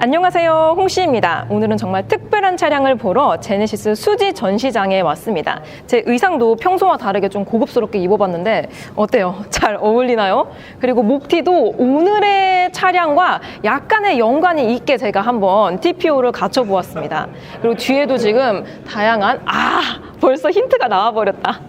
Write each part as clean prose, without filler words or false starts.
안녕하세요, 홍씨입니다. 오늘은 정말 특별한 차량을 보러 제네시스 수지 전시장에 왔습니다. 제 의상도 평소와 다르게 좀 고급스럽게 입어봤는데 어때요? 잘 어울리나요? 그리고 목티도 오늘의 차량과 약간의 연관이 있게 제가 한번 TPO를 갖춰보았습니다. 그리고 뒤에도 지금 다양한 벌써 힌트가 나와버렸다.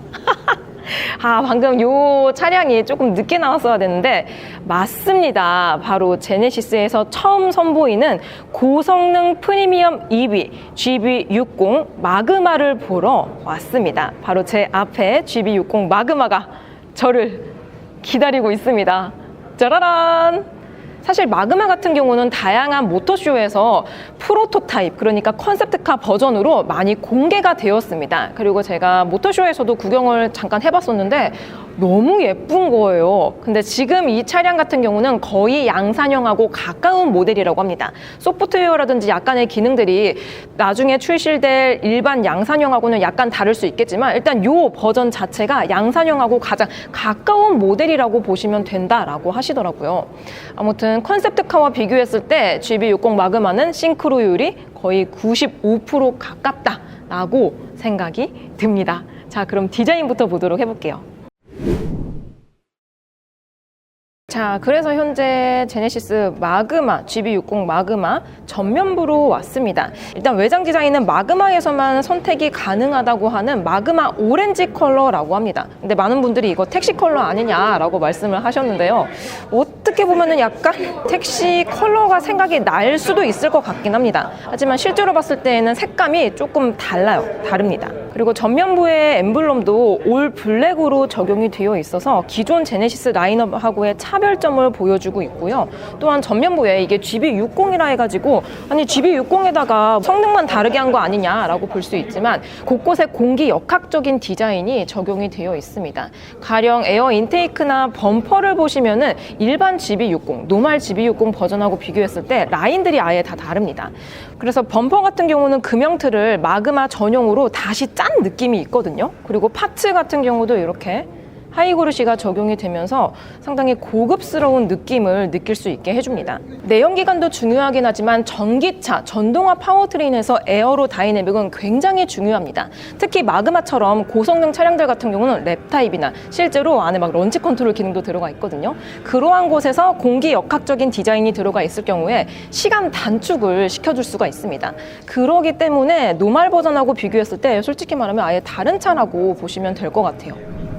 방금 요 차량이 조금 늦게 나왔어야 되는데 맞습니다. 바로 제네시스에서 처음 선보이는 고성능 프리미엄 EV GB60 마그마를 보러 왔습니다. 바로 제 앞에 GB60 마그마가 저를 기다리고 있습니다. 짜라란! 사실 마그마 같은 경우는 다양한 모터쇼에서 프로토타입, 그러니까 컨셉트카 버전으로 많이 공개가 되었습니다. 그리고 제가 모터쇼에서도 구경을 잠깐 해봤었는데 너무 예쁜 거예요. 근데 지금 이 차량 같은 경우는 거의 양산형하고 가까운 모델이라고 합니다. 소프트웨어라든지 약간의 기능들이 나중에 출시될 일반 양산형하고는 약간 다를 수 있겠지만 일단 이 버전 자체가 양산형하고 가장 가까운 모델이라고 보시면 된다라고 하시더라고요. 아무튼 컨셉트카와 비교했을 때 GB60 마그마는 싱크로율이 거의 95% 가깝다라고 생각이 듭니다. 자, 그럼 디자인부터 보도록 해볼게요. 자, 그래서 현재 제네시스 마그마, GB60 마그마 전면부로 왔습니다. 일단 외장 디자인은 마그마에서만 선택이 가능하다고 하는 마그마 오렌지 컬러라고 합니다. 근데 많은 분들이 이거 택시 컬러 아니냐라고 말씀을 하셨는데요. 어떻게 보면은 약간 택시 컬러가 생각이 날 수도 있을 것 같긴 합니다. 하지만 실제로 봤을 때에는 색감이 조금 다릅니다. 그리고 전면부의 엠블럼도 올 블랙으로 적용이 되어 있어서 기존 제네시스 라인업하고의 차별점을 보여주고 있고요. 또한 전면부에 이게 GB60이라 해가지고 아니 GB60에다가 성능만 다르게 한 거 아니냐라고 볼 수 있지만 곳곳에 공기 역학적인 디자인이 적용이 되어 있습니다. 가령 에어 인테이크나 범퍼를 보시면은 일반 GB60, 노멀 GB60 버전하고 비교했을 때 라인들이 아예 다 다릅니다. 그래서 범퍼 같은 경우는 금형틀을 마그마 전용으로 다시 짠 느낌이 있거든요. 그리고 파츠 같은 경우도 이렇게 하이그루시가 적용이 되면서 상당히 고급스러운 느낌을 느낄 수 있게 해줍니다. 내연기관도 중요하긴 하지만 전기차, 전동화 파워트레인에서 에어로 다이내믹은 굉장히 중요합니다. 특히 마그마처럼 고성능 차량들 같은 경우는 랩타입이나 실제로 안에 막 런치 컨트롤 기능도 들어가 있거든요. 그러한 곳에서 공기 역학적인 디자인이 들어가 있을 경우에 시간 단축을 시켜줄 수가 있습니다. 그러기 때문에 노멀 버전하고 비교했을 때 솔직히 말하면 아예 다른 차라고 보시면 될 것 같아요.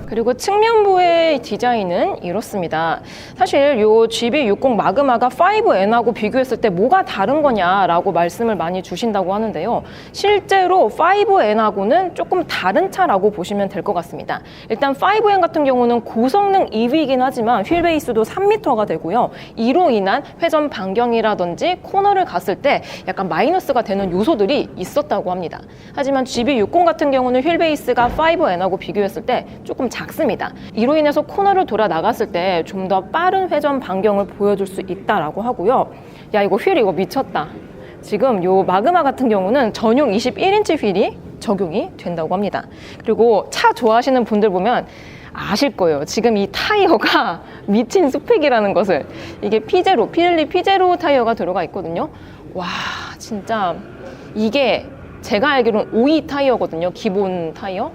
그리고 측면부의 디자인은 이렇습니다. 사실 이 GB60 마그마가 5N하고 비교했을 때 뭐가 다른 거냐라고 말씀을 많이 주신다고 하는데요. 실제로 5N하고는 조금 다른 차라고 보시면 될 것 같습니다. 일단 5N 같은 경우는 고성능 EV이긴 하지만 휠 베이스도 3m가 되고요. 이로 인한 회전 반경이라든지 코너를 갔을 때 약간 마이너스가 되는 요소들이 있었다고 합니다. 하지만 GB60 같은 경우는 휠 베이스가 5N하고 비교했을 때 조금 작습니다. 이로 인해서 코너를 돌아 나갔을 때 좀 더 빠른 회전 반경을 보여줄 수 있다라고 하고요. 야, 이거 휠 이거 미쳤다. 지금 요 마그마 같은 경우는 전용 21인치 휠이 적용이 된다고 합니다. 그리고 차 좋아하시는 분들 보면 아실 거예요. 지금 이 타이어가 미친 스펙이라는 것을. 이게 피를리 피제로 타이어가 들어가 있거든요. 와, 진짜 이게 제가 알기로는 5위 타이어거든요. 기본 타이어.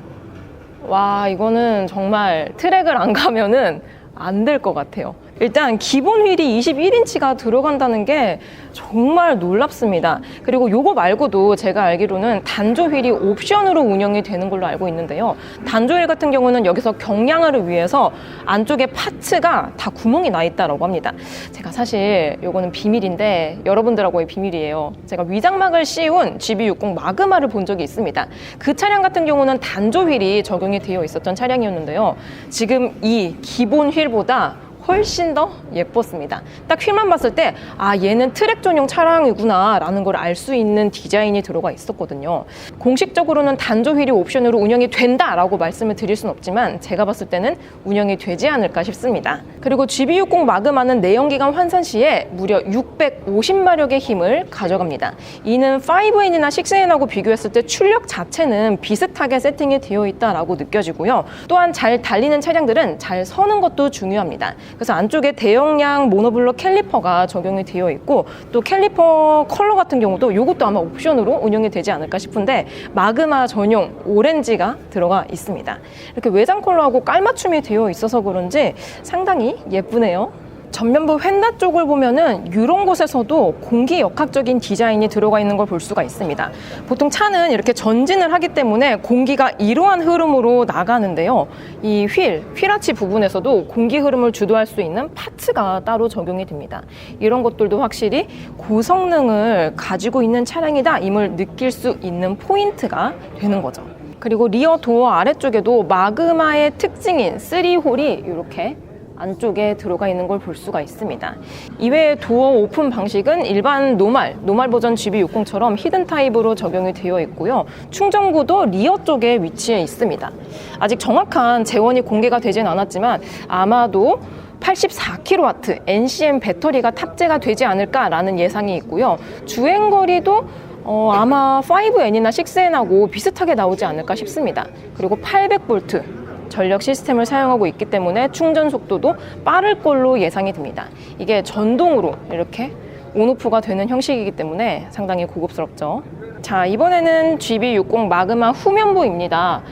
와, 이거는 정말 트랙을 안 가면은 안 될 것 같아요. 일단 기본 휠이 21인치가 들어간다는 게 정말 놀랍습니다. 그리고 요거 말고도 제가 알기로는 단조 휠이 옵션으로 운영이 되는 걸로 알고 있는데요. 단조 휠 같은 경우는 여기서 경량화를 위해서 안쪽에 파츠가 다 구멍이 나 있다고 합니다. 제가 사실 요거는 비밀인데 여러분들하고의 비밀이에요. 제가 위장막을 씌운 GB60 마그마를 본 적이 있습니다. 그 차량 같은 경우는 단조 휠이 적용이 되어 있었던 차량이었는데요. 지금 이 기본 휠보다 훨씬 더 예뻤습니다. 딱 휠만 봤을 때 얘는 트랙 전용 차량이구나 라는 걸 알 수 있는 디자인이 들어가 있었거든요. 공식적으로는 단조 휠이 옵션으로 운영이 된다라고 말씀을 드릴 순 없지만 제가 봤을 때는 운영이 되지 않을까 싶습니다. 그리고 GB60 마그마는 내연기관 환산 시에 무려 650마력의 힘을 가져갑니다. 이는 5N이나 6N하고 비교했을 때 출력 자체는 비슷하게 세팅이 되어 있다라고 느껴지고요. 또한 잘 달리는 차량들은 잘 서는 것도 중요합니다. 그래서 안쪽에 대용량 모노블록 캘리퍼가 적용이 되어 있고 또 캘리퍼 컬러 같은 경우도 이것도 아마 옵션으로 운영이 되지 않을까 싶은데 마그마 전용 오렌지가 들어가 있습니다. 이렇게 외장 컬러하고 깔맞춤이 되어 있어서 그런지 상당히 예쁘네요. 전면부 휀다 쪽을 보면은 이런 곳에서도 공기 역학적인 디자인이 들어가 있는 걸 볼 수가 있습니다. 보통 차는 이렇게 전진을 하기 때문에 공기가 이러한 흐름으로 나가는데요. 이 휠아치 부분에서도 공기 흐름을 주도할 수 있는 파츠가 따로 적용이 됩니다. 이런 것들도 확실히 고성능을 가지고 있는 차량이다 임을 느낄 수 있는 포인트가 되는 거죠. 그리고 리어 도어 아래쪽에도 마그마의 특징인 3홀이 이렇게 안쪽에 들어가 있는 걸 볼 수가 있습니다. 이외에 도어 오픈 방식은 일반 노말 버전 GB60처럼 히든 타입으로 적용이 되어 있고요. 충전구도 리어 쪽에 위치해 있습니다. 아직 정확한 재원이 공개가 되진 않았지만 아마도 84kW NCM 배터리가 탑재가 되지 않을까라는 예상이 있고요. 주행거리도 아마 5N이나 6N하고 비슷하게 나오지 않을까 싶습니다. 그리고 800V 전력 시스템을 사용하고 있기 때문에 충전 속도도 빠를 걸로 예상이 됩니다. 이게 전동으로 이렇게 온오프가 되는 형식이기 때문에 상당히 고급스럽죠. 자, 이번에는 GB60 마그마 후면부입니다.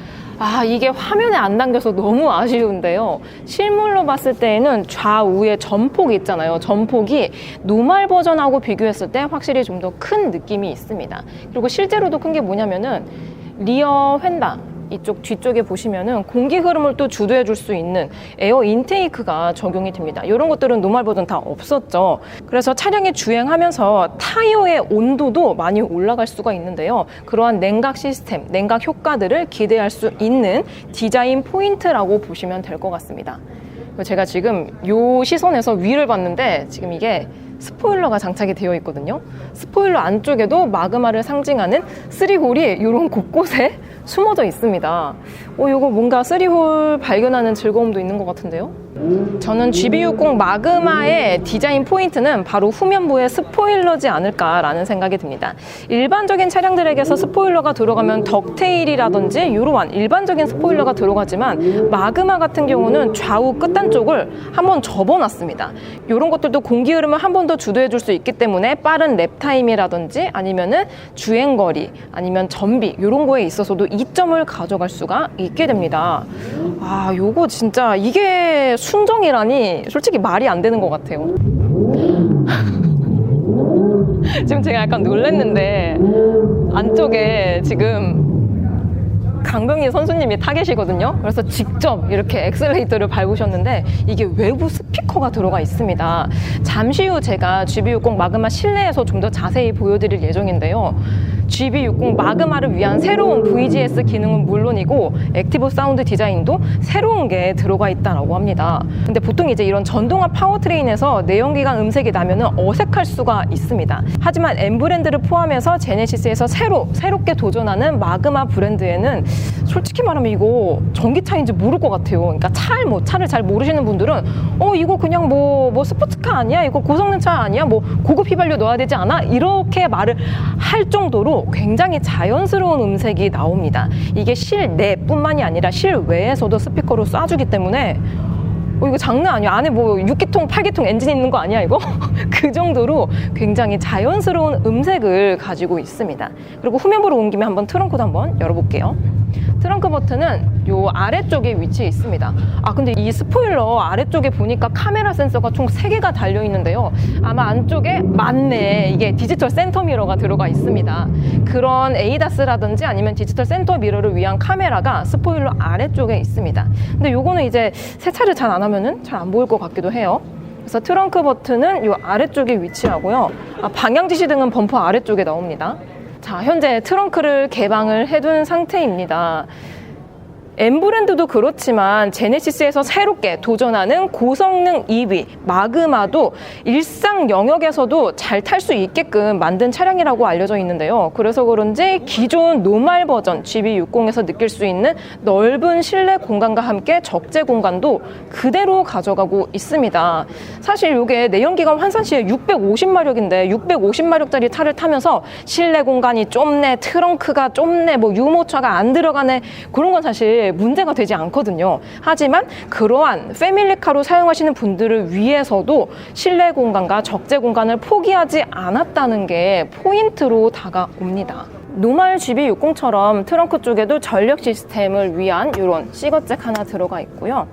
이게 화면에 안 담겨서 너무 아쉬운데요. 실물로 봤을 때에는 좌우에 전폭이 있잖아요. 전폭이 노말 버전하고 비교했을 때 확실히 좀 더 큰 느낌이 있습니다. 그리고 실제로도 큰 게 뭐냐면은 리어 휀다 이쪽 뒤쪽에 보시면은 공기 흐름을 또 주도해 줄 수 있는 에어 인테이크가 적용이 됩니다. 이런 것들은 노말 버전 다 없었죠. 그래서 차량이 주행하면서 타이어의 온도도 많이 올라갈 수가 있는데요. 그러한 냉각 시스템, 냉각 효과들을 기대할 수 있는 디자인 포인트라고 보시면 될 것 같습니다. 제가 지금 이 시선에서 위를 봤는데 지금 이게 스포일러가 장착이 되어 있거든요. 스포일러 안쪽에도 마그마를 상징하는 3홀이 이런 곳곳에 숨어져 있습니다. 이거 뭔가 3홀 발견하는 즐거움도 있는 것 같은데요. 저는 GB60 마그마의 디자인 포인트는 바로 후면부의 스포일러지 않을까라는 생각이 듭니다. 일반적인 차량들에게서 스포일러가 들어가면 덕테일이라든지 이러한 일반적인 스포일러가 들어가지만 마그마 같은 경우는 좌우 끝단 쪽을 한번 접어놨습니다. 이런 것들도 공기 흐름을 한 번 더 주도해 줄 수 있기 때문에 빠른 랩타임이라든지 아니면은 주행거리 아니면 전비 이런 거에 있어서도 이점을 가져갈 수가 있게 됩니다. 요거 진짜 이게 순정이라니 솔직히 말이 안 되는 것 같아요. 지금 제가 약간 놀랐는데 안쪽에 지금 강병희 선수님이 타 계시거든요. 그래서 직접 이렇게 엑셀레이터를 밟으셨는데 이게 외부 스피커가 들어가 있습니다. 잠시 후 제가 GB60 마그마 실내에서 좀 더 자세히 보여드릴 예정인데요. GB60 마그마를 위한 새로운 VGS 기능은 물론이고 액티브 사운드 디자인도 새로운 게 들어가 있다고 합니다. 근데 보통 이제 이런 전동화 파워트레인에서 내연기관 음색이 나면은 어색할 수가 있습니다. 하지만 M 브랜드를 포함해서 제네시스에서 새롭게 도전하는 마그마 브랜드에는 솔직히 말하면 이거 전기차인지 모를 것 같아요. 그러니까 차를 잘 모르시는 분들은 이거 그냥 뭐 스포츠카 아니야? 이거 고성능 차 아니야? 뭐 고급 휘발유 넣어야 되지 않아? 이렇게 말을 할 정도로 굉장히 자연스러운 음색이 나옵니다. 이게 실내뿐만이 아니라 실외에서도 스피커로 쏴주기 때문에 이거 장난 아니야. 안에 뭐 6기통, 8기통 엔진 있는 거 아니야 이거? 그 정도로 굉장히 자연스러운 음색을 가지고 있습니다. 그리고 후면부로 온 김에 한번 트렁크도 한번 열어볼게요. 트렁크 버튼은 요 아래쪽에 위치해 있습니다. 근데 이 스포일러 아래쪽에 보니까 카메라 센서가 총 3개가 달려있는데요. 아마 안쪽에 맞네. 이게 디지털 센터 미러가 들어가 있습니다. 그런 에이다스라든지 아니면 디지털 센터 미러를 위한 카메라가 스포일러 아래쪽에 있습니다. 근데 요거는 이제 세차를 잘 안 하면은 잘 안 보일 것 같기도 해요. 그래서 트렁크 버튼은 요 아래쪽에 위치하고요. 방향 지시등은 범퍼 아래쪽에 나옵니다. 자, 현재 트렁크를 개방을 해둔 상태입니다. M 브랜드도 그렇지만 제네시스에서 새롭게 도전하는 고성능 EV 마그마도 일상 영역에서도 잘 탈 수 있게끔 만든 차량이라고 알려져 있는데요. 그래서 그런지 기존 노말 버전 GB60에서 느낄 수 있는 넓은 실내 공간과 함께 적재 공간도 그대로 가져가고 있습니다. 사실 이게 내연기관 환산 시에 650마력인데 650마력짜리 차를 타면서 실내 공간이 좁네, 트렁크가 좁네, 뭐 유모차가 안 들어가네 그런 건 사실 이게 문제가 되지 않거든요. 하지만 그러한 패밀리카로 사용하시는 분들을 위해서도 실내 공간과 적재 공간을 포기하지 않았다는 게 포인트로 다가옵니다. 노멀 GB60처럼 트렁크 쪽에도 전력 시스템을 위한 이런 시거잭 하나 들어가 있고요.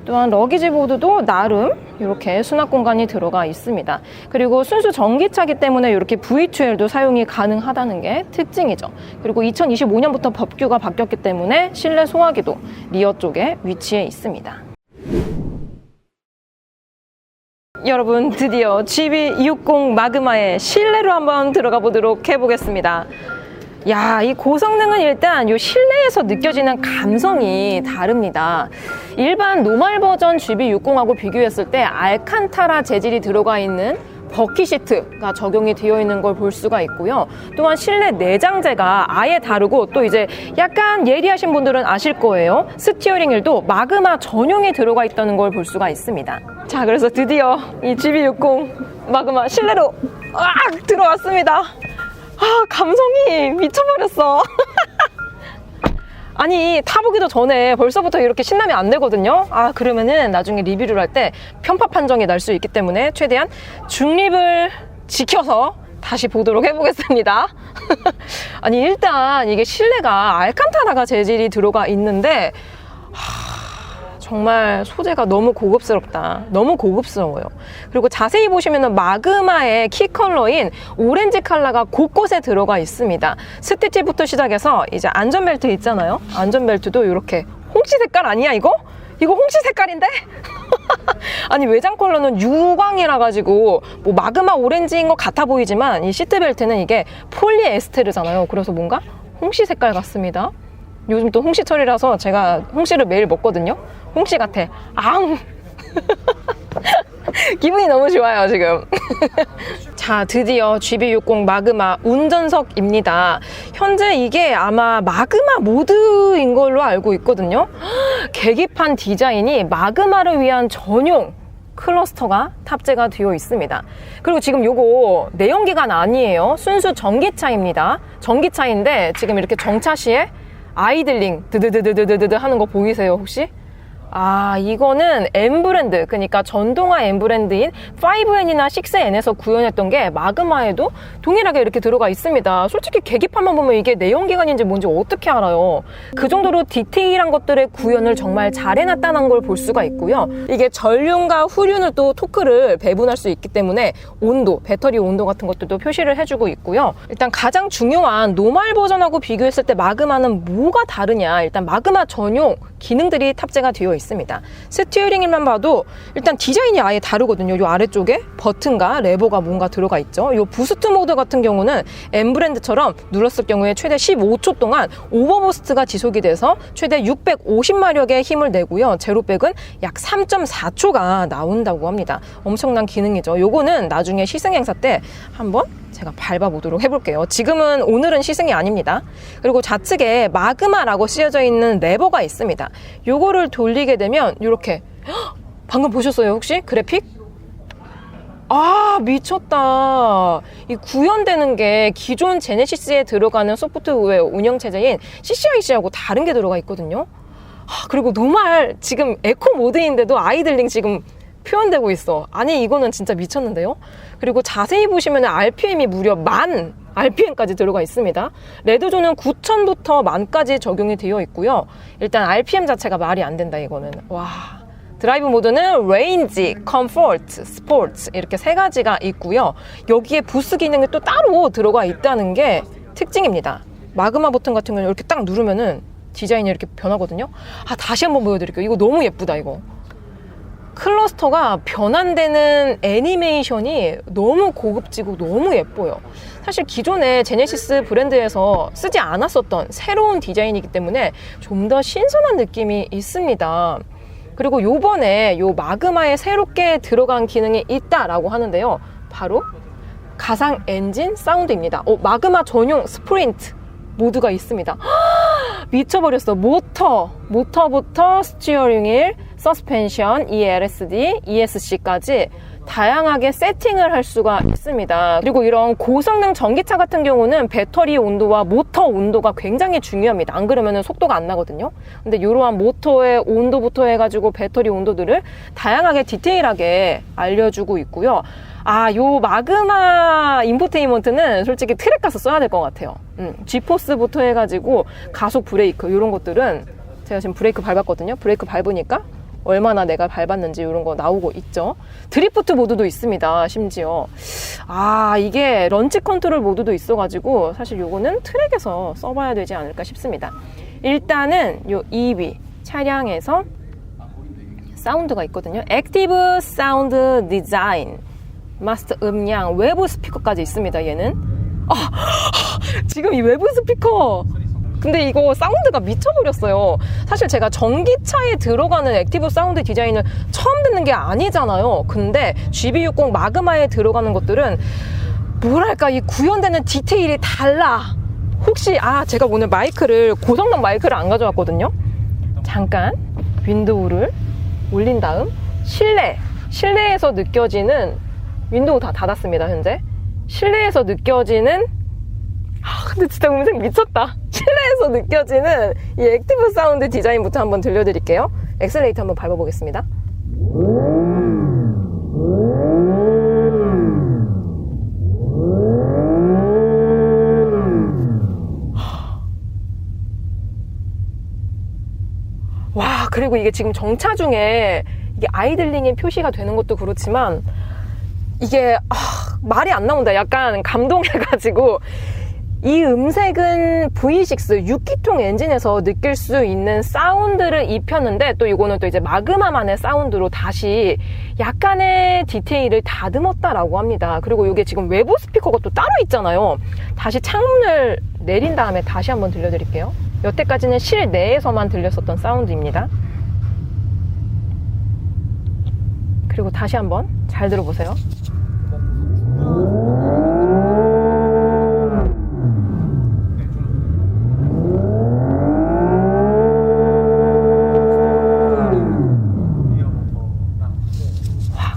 또한 러기지 보드도 나름 이렇게 수납 공간이 들어가 있습니다. 그리고 순수 전기차기 때문에 이렇게 V2L도 사용이 가능하다는 게 특징이죠. 그리고 2025년부터 법규가 바뀌었기 때문에 실내 소화기도 리어 쪽에 위치해 있습니다. 여러분, 드디어 GB260 마그마의 실내로 한번 들어가 보도록 해보겠습니다. 야, 이 고성능은 일단 이 실내에서 느껴지는 감성이 다릅니다. 일반 노멀 버전 GB60하고 비교했을 때 알칸타라 재질이 들어가 있는 버킷 시트가 적용이 되어 있는 걸 볼 수가 있고요. 또한 실내 내장재가 아예 다르고, 또 이제 약간 예리하신 분들은 아실 거예요. 스티어링 휠도 마그마 전용이 들어가 있다는 걸 볼 수가 있습니다. 자, 그래서 드디어 이 GB60 마그마 실내로 들어왔습니다. 아, 감성이 미쳐버렸어. 아니, 타보기도 전에 벌써부터 이렇게 신나면 안 되거든요. 아, 그러면은 나중에 리뷰를 할 때 편파 판정이 날 수 있기 때문에 최대한 중립을 지켜서 다시 보도록 해보겠습니다. 아니, 일단 이게 실내가 알칸타라가 재질이 들어가 있는데 정말 소재가 너무 고급스럽다. 너무 고급스러워요. 그리고 자세히 보시면 마그마의 키 컬러인 오렌지 컬러가 곳곳에 들어가 있습니다. 스티치부터 시작해서 이제 안전벨트 있잖아요. 안전벨트도 이렇게 홍시 색깔 아니야 이거? 이거 홍시 색깔인데? 아니, 외장 컬러는 유광이라 가지고 뭐 마그마 오렌지인 것 같아 보이지만 이 시트벨트는 이게 폴리에스테르잖아요. 그래서 뭔가 홍시 색깔 같습니다. 요즘 또 홍시철이라서 제가 홍시를 매일 먹거든요. 홍시 같아. 앙! 기분이 너무 좋아요, 지금. 자, 드디어 GB60 마그마 운전석입니다. 현재 이게 아마 마그마 모드인 걸로 알고 있거든요. 계기판 디자인이 마그마를 위한 전용 클러스터가 탑재가 되어 있습니다. 그리고 지금 요거 내연기관 아니에요. 순수 전기차입니다. 전기차인데 지금 이렇게 정차 시에 아이들링 드드드드드드 하는 거 보이세요 혹시? 아, 이거는 M 브랜드, 그러니까 전동화 M 브랜드인 5N이나 6N에서 구현했던 게 마그마에도 동일하게 이렇게 들어가 있습니다. 솔직히 계기판만 보면 이게 내연기관인지 뭔지 어떻게 알아요? 그 정도로 디테일한 것들의 구현을 정말 잘 해놨다는 걸 볼 수가 있고요. 이게 전륜과 후륜을 또 토크를 배분할 수 있기 때문에 온도, 배터리 온도 같은 것들도 표시를 해주고 있고요. 일단 가장 중요한 노멀 버전하고 비교했을 때 마그마는 뭐가 다르냐? 일단 마그마 전용 기능들이 탑재가 되어 있습니다. 스티어링 휠만 봐도 일단 디자인이 아예 다르거든요. 이 아래쪽에 버튼과 레버가 뭔가 들어가 있죠. 이 부스트 모드 같은 경우는 M 브랜드처럼 눌렀을 경우에 최대 15초 동안 오버부스트가 지속이 돼서 최대 650마력의 힘을 내고요. 제로백은 약 3.4초가 나온다고 합니다. 엄청난 기능이죠. 요거는 나중에 시승 행사 때 한번 제가 밟아보도록 해볼게요. 지금은 오늘은 시승이 아닙니다. 그리고 좌측에 마그마라고 쓰여져 있는 레버가 있습니다. 요거를 돌리게 되면 이렇게, 방금 보셨어요 혹시 그래픽? 아, 미쳤다. 이 구현되는 게 기존 제네시스에 들어가는 소프트웨어 운영체제인 CCIC하고 다른 게 들어가 있거든요. 그리고 노멀 지금 에코 모드인데도 아이들링 지금 표현되고 있어. 아니, 이거는 진짜 미쳤는데요. 그리고 자세히 보시면 RPM이 무려 10,000 RPM까지 들어가 있습니다. 레드존은 9,000부터 10,000까지 적용이 되어 있고요. 일단 RPM 자체가 말이 안 된다, 이거는. 와. 드라이브 모드는 레인지, 컴포트, 스포츠 이렇게 세 가지가 있고요. 여기에 부스 기능이 또 따로 들어가 있다는 게 특징입니다. 마그마 버튼 같은 경우는 이렇게 딱 누르면은 디자인이 이렇게 변하거든요. 다시 한번 보여드릴게요. 이거 너무 예쁘다, 이거. 클러스터가 변환되는 애니메이션이 너무 고급지고 너무 예뻐요. 사실 기존의 제네시스 브랜드에서 쓰지 않았었던 새로운 디자인이기 때문에 좀 더 신선한 느낌이 있습니다. 그리고 요번에 요 마그마에 새롭게 들어간 기능이 있다라고 하는데요. 바로 가상 엔진 사운드입니다. 마그마 전용 스프린트 모드가 있습니다. 미쳐버렸어. 모터부터 스티어링 휠, 서스펜션, ELSD, ESC까지 다양하게 세팅을 할 수가 있습니다. 그리고 이런 고성능 전기차 같은 경우는 배터리 온도와 모터 온도가 굉장히 중요합니다. 안 그러면 속도가 안 나거든요. 근데 이러한 모터의 온도부터 해가지고 배터리 온도들을 다양하게 디테일하게 알려주고 있고요. 요 마그마 인포테인먼트는 솔직히 트랙 가서 써야 될 것 같아요. G포스부터 해가지고 가속 브레이크 이런 것들은 제가 지금 브레이크 밟았거든요. 브레이크 밟으니까 얼마나 내가 밟았는지 이런 거 나오고 있죠. 드리프트 모드도 있습니다. 심지어 이게 런치 컨트롤 모드도 있어가지고 사실 요거는 트랙에서 써봐야 되지 않을까 싶습니다. 일단은 요 EV 차량에서 사운드가 있거든요. 액티브 사운드 디자인, 마스터 음량, 외부 스피커까지 있습니다. 얘는 지금 이 외부 스피커, 근데 이거 사운드가 미쳐버렸어요. 사실 제가 전기차에 들어가는 액티브 사운드 디자인을 처음 듣는 게 아니잖아요. 근데 GB60 마그마에 들어가는 것들은 뭐랄까, 이 구현되는 디테일이 달라. 혹시 제가 오늘 마이크를, 고성능 마이크를 안 가져왔거든요. 잠깐 윈도우를 올린 다음 실내에서 느껴지는, 윈도우 다 닫았습니다. 현재 실내에서 느껴지는, 근데 진짜 음색 미쳤다. 실내에서 느껴지는 이 액티브 사운드 디자인부터 한번 들려드릴게요. 엑셀레이터 한번 밟아보겠습니다. 와, 그리고 이게 지금 정차 중에 이게 아이들링의 표시가 되는 것도 그렇지만 이게 말이 안 나온다. 약간 감동해가지고, 이 음색은 V6 6기통 엔진에서 느낄 수 있는 사운드를 입혔는데, 또 이거는 또 이제 마그마만의 사운드로 다시 약간의 디테일을 다듬었다라고 합니다. 그리고 이게 지금 외부 스피커가 또 따로 있잖아요. 다시 창문을 내린 다음에 다시 한번 들려드릴게요. 여태까지는 실내에서만 들렸었던 사운드입니다. 그리고 다시 한번 잘 들어보세요.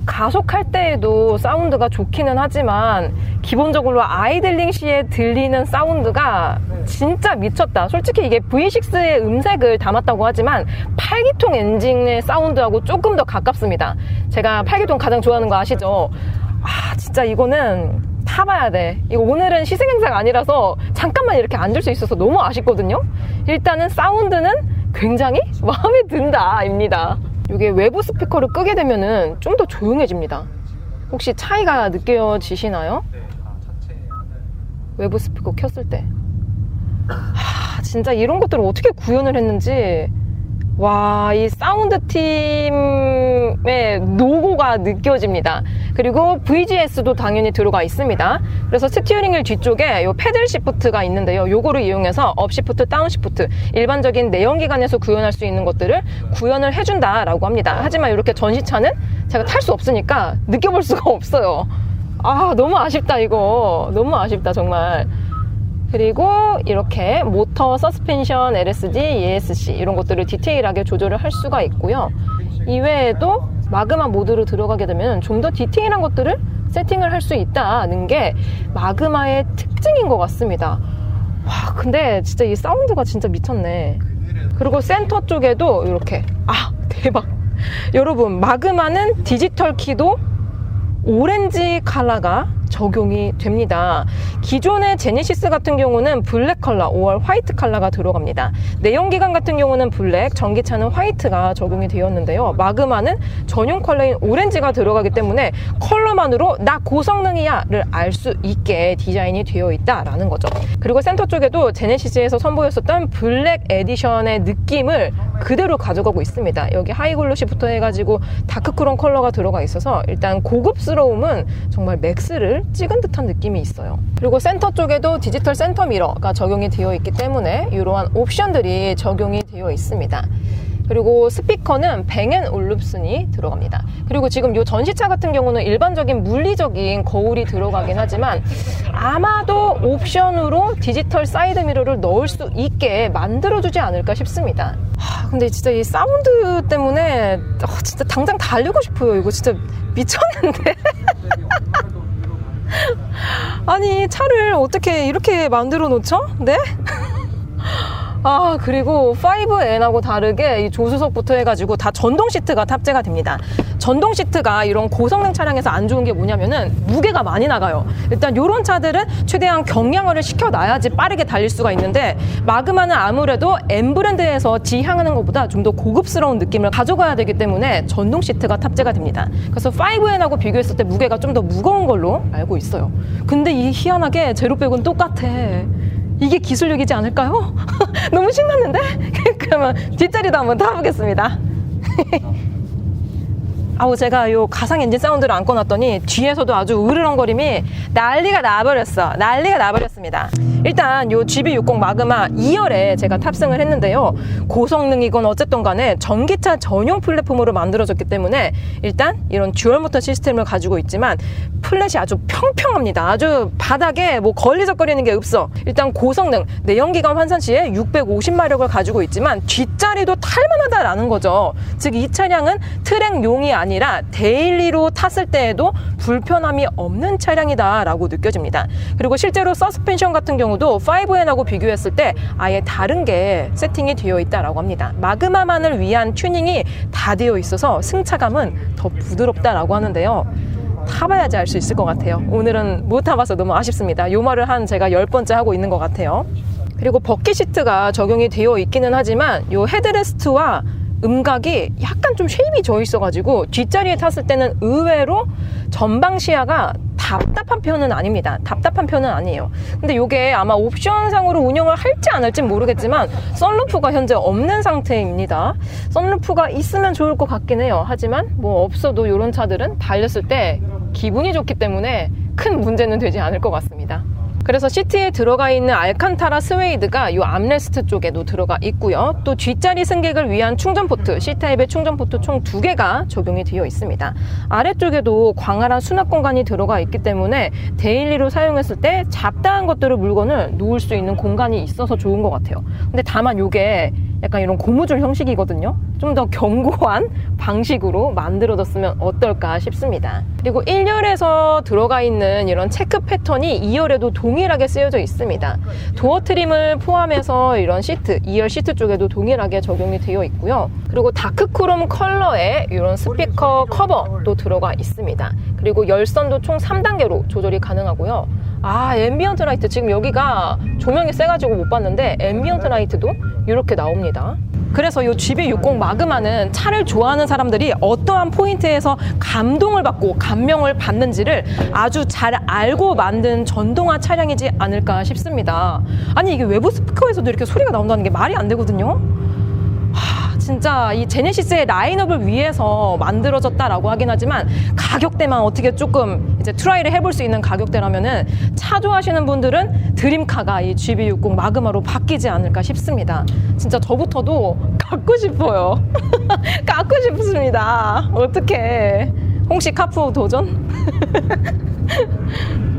가속할 때에도 사운드가 좋기는 하지만 기본적으로 아이들링 시에 들리는 사운드가 진짜 미쳤다. 솔직히 이게 V6의 음색을 담았다고 하지만 8기통 엔진의 사운드하고 조금 더 가깝습니다. 제가 8기통 가장 좋아하는 거 아시죠? 진짜 이거는 타봐야 돼. 이거 오늘은 시승 행사가 아니라서 잠깐만 이렇게 앉을 수 있어서 너무 아쉽거든요. 일단은 사운드는 굉장히 마음에 든다입니다. 이게 외부 스피커를 끄게 되면은 좀 더 조용해집니다. 혹시 차이가 느껴지시나요? 외부 스피커 켰을 때. 진짜 이런 것들을 어떻게 구현을 했는지. 와, 이 사운드 팀의 노고가 느껴집니다. 그리고 VGS도 당연히 들어가 있습니다. 그래서 스티어링 휠 뒤쪽에 요 패들 시프트가 있는데요. 요거를 이용해서 업 시프트, 다운 시프트, 일반적인 내연기관에서 구현할 수 있는 것들을 구현을 해준다라고 합니다. 하지만 이렇게 전시차는 제가 탈 수 없으니까 느껴볼 수가 없어요. 너무 아쉽다. 이거 너무 아쉽다 정말. 그리고 이렇게 모터, 서스펜션, LSD, ESC 이런 것들을 디테일하게 조절을 할 수가 있고요. 이외에도 마그마 모드로 들어가게 되면 좀 더 디테일한 것들을 세팅을 할 수 있다는 게 마그마의 특징인 것 같습니다. 와, 근데 진짜 이 사운드가 진짜 미쳤네. 그리고 센터 쪽에도 이렇게 대박. 여러분, 마그마는 디지털 키도 오렌지 컬러가 적용이 됩니다. 기존의 제네시스 같은 경우는 블랙 컬러, 5월 화이트 컬러가 들어갑니다. 내연기관 같은 경우는 블랙, 전기차는 화이트가 적용이 되었는데요. 마그마는 전용 컬러인 오렌지가 들어가기 때문에 컬러만으로 나 고성능이야를 알 수 있게 디자인이 되어 있다라는 거죠. 그리고 센터 쪽에도 제네시스에서 선보였었던 블랙 에디션의 느낌을 그대로 가져가고 있습니다. 여기 하이글로시부터 해가지고 다크크롬 컬러가 들어가 있어서 일단 고급스러움은 정말 맥스를 찍은 듯한 느낌이 있어요. 그리고 센터 쪽에도 디지털 센터 미러가 적용이 되어 있기 때문에 이러한 옵션들이 적용이 되어 있습니다. 그리고 스피커는 뱅앤올룹슨이 들어갑니다. 그리고 지금 이 전시차 같은 경우는 일반적인 물리적인 거울이 들어가긴 하지만 아마도 옵션으로 디지털 사이드 미러를 넣을 수 있게 만들어주지 않을까 싶습니다. 근데 진짜 이 사운드 때문에 진짜 당장 달리고 싶어요. 이거 진짜 미쳤는데. 아니, 차를 어떻게 이렇게 만들어 놓죠? 네? 그리고 5N하고 다르게 이 조수석부터 해가지고 다 전동 시트가 탑재가 됩니다. 전동 시트가 이런 고성능 차량에서 안 좋은 게 뭐냐면은 무게가 많이 나가요. 일단 이런 차들은 최대한 경량화를 시켜놔야지 빠르게 달릴 수가 있는데, 마그마는 아무래도 M 브랜드에서 지향하는 것보다 좀 더 고급스러운 느낌을 가져가야 되기 때문에 전동 시트가 탑재가 됩니다. 그래서 5N하고 비교했을 때 무게가 좀 더 무거운 걸로 알고 있어요. 근데 이 희한하게 제로백은 똑같아. 이게 기술력이지 않을까요? 너무 신났는데? 그러면 뒷자리도 한번 타보겠습니다. 제가 요 가상 엔진 사운드를 안 꺼놨더니 뒤에서도 아주 으르렁거림이 난리가 나버렸습니다. 일단 요 GB60 마그마 2열에 제가 탑승을 했는데요. 고성능이건 어쨌든 간에 전기차 전용 플랫폼으로 만들어졌기 때문에 일단 이런 듀얼 모터 시스템을 가지고 있지만 플랫이 아주 평평합니다. 아주 바닥에 뭐 걸리적거리는 게 없어. 일단 고성능 내연기관 환산 시에 650마력을 가지고 있지만 뒷자리도 탈만하다라는 거죠. 즉 이 차량은 트랙용이 아니라 데일리로 탔을 때에도 불편함이 없는 차량이다라고 느껴집니다. 그리고 실제로 서스펜션 같은 경우도 5N하고 비교했을 때 아예 다른 게 세팅이 되어 있다라고 합니다. 마그마만을 위한 튜닝이 다 되어 있어서 승차감은 더 부드럽다라고 하는데요. 타봐야지 알 수 있을 것 같아요. 오늘은 못 타봐서 너무 아쉽습니다. 요 말을 한 제가 10번째 하고 있는 것 같아요. 그리고 버킷 시트가 적용이 되어 있기는 하지만 요 헤드레스트와 음각이 약간 좀 쉐입이 져 있어가지고 뒷자리에 탔을 때는 의외로 전방 시야가 답답한 편은 아닙니다. 답답한 편은 아니에요. 근데 이게 아마 옵션상으로 운영을 할지 안 할지 모르겠지만 썬루프가 현재 없는 상태입니다. 썬루프가 있으면 좋을 것 같긴 해요. 하지만 뭐 없어도 이런 차들은 달렸을 때 기분이 좋기 때문에 큰 문제는 되지 않을 것 같습니다. 그래서 시트에 들어가 있는 알칸타라 스웨이드가 이 암레스트 쪽에도 들어가 있고요. 또 뒷자리 승객을 위한 충전 포트, C타입의 충전 포트 총 2개가 적용이 되어 있습니다. 아래쪽에도 광활한 수납 공간이 들어가 있기 때문에 데일리로 사용했을 때 잡다한 것들을 물건을 놓을 수 있는 공간이 있어서 좋은 것 같아요. 근데 다만 이게 약간 이런 고무줄 형식이거든요. 좀 더 견고한 방식으로 만들어졌으면 어떨까 싶습니다. 그리고 1열에서 들어가 있는 이런 체크 패턴이 2열에도 동일하게 쓰여져 있습니다. 도어 트림을 포함해서 이런 시트, 2열 시트 쪽에도 동일하게 적용이 되어 있고요. 그리고 다크크롬 컬러의 이런 스피커 커버도 들어가 있습니다. 그리고 열선도 총 3단계로 조절이 가능하고요. 앰비언트 라이트, 지금 여기가 조명이 세가지고 못 봤는데 앰비언트 라이트도 이렇게 나옵니다. 그래서 이 GB60 마그마는 차를 좋아하는 사람들이 어떠한 포인트에서 감동을 받고 감명을 받는지를 아주 잘 알고 만든 전동화 차량이지 않을까 싶습니다. 아니, 이게 외부 스피커에서도 이렇게 소리가 나온다는 게 말이 안 되거든요. 진짜 이 제네시스의 라인업을 위해서 만들어졌다라고 하긴 하지만 가격대만 어떻게 조금 이제 트라이를 해볼 수 있는 가격대라면은 차 좋아하시는 분들은 드림카가 이 GB60 마그마로 바뀌지 않을까 싶습니다. 진짜 저부터도 갖고 싶어요. 갖고 싶습니다. 어떡해. 홍씨 카푸어 도전?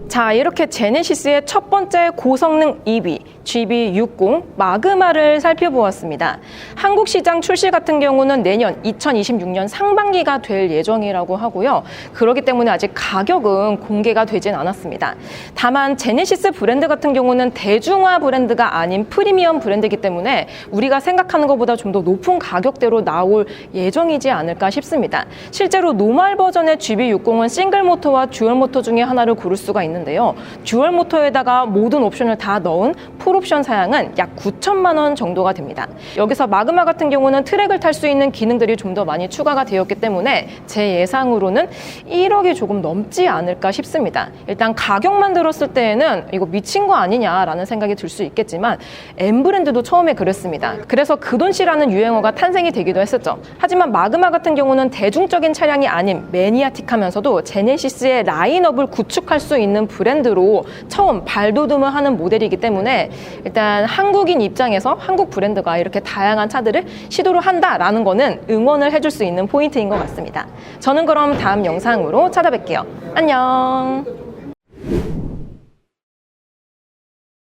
자, 이렇게 제네시스의 첫 번째 고성능 EV GB60 마그마를 살펴보았습니다. 한국 시장 출시 같은 경우는 내년 2026년 상반기가 될 예정이라고 하고요. 그렇기 때문에 아직 가격은 공개가 되진 않았습니다. 다만 제네시스 브랜드 같은 경우는 대중화 브랜드가 아닌 프리미엄 브랜드이기 때문에 우리가 생각하는 것보다 좀 더 높은 가격대로 나올 예정이지 않을까 싶습니다. 실제로 노멀 버전의 GB60은 싱글 모터와 듀얼 모터 중에 하나를 고를 수가 있는데요. 듀얼 모터에다가 모든 옵션을 다 넣은 풀옵션 사양은 약 9천만 원 정도가 됩니다. 여기서 마그마 같은 경우는 트랙을 탈 수 있는 기능들이 좀 더 많이 추가가 되었기 때문에 제 예상으로는 1억이 조금 넘지 않을까 싶습니다. 일단 가격만 들었을 때에는 이거 미친 거 아니냐라는 생각이 들 수 있겠지만 M 브랜드도 처음에 그랬습니다. 그래서 그 돈씨라는 유행어가 탄생이 되기도 했었죠. 하지만 마그마 같은 경우는 대중적인 차량이 아닌 매니아틱하면서도 제네시스의 라인업을 구축할 수 있는 브랜드로 처음 발돋움을 하는 모델이기 때문에 일단 한국인 입장에서 한국 브랜드가 이렇게 다양한 차들을 시도를 한다라는 거는 응원을 해줄 수 있는 포인트인 것 같습니다. 저는 그럼 다음 영상으로 찾아뵐게요. 안녕.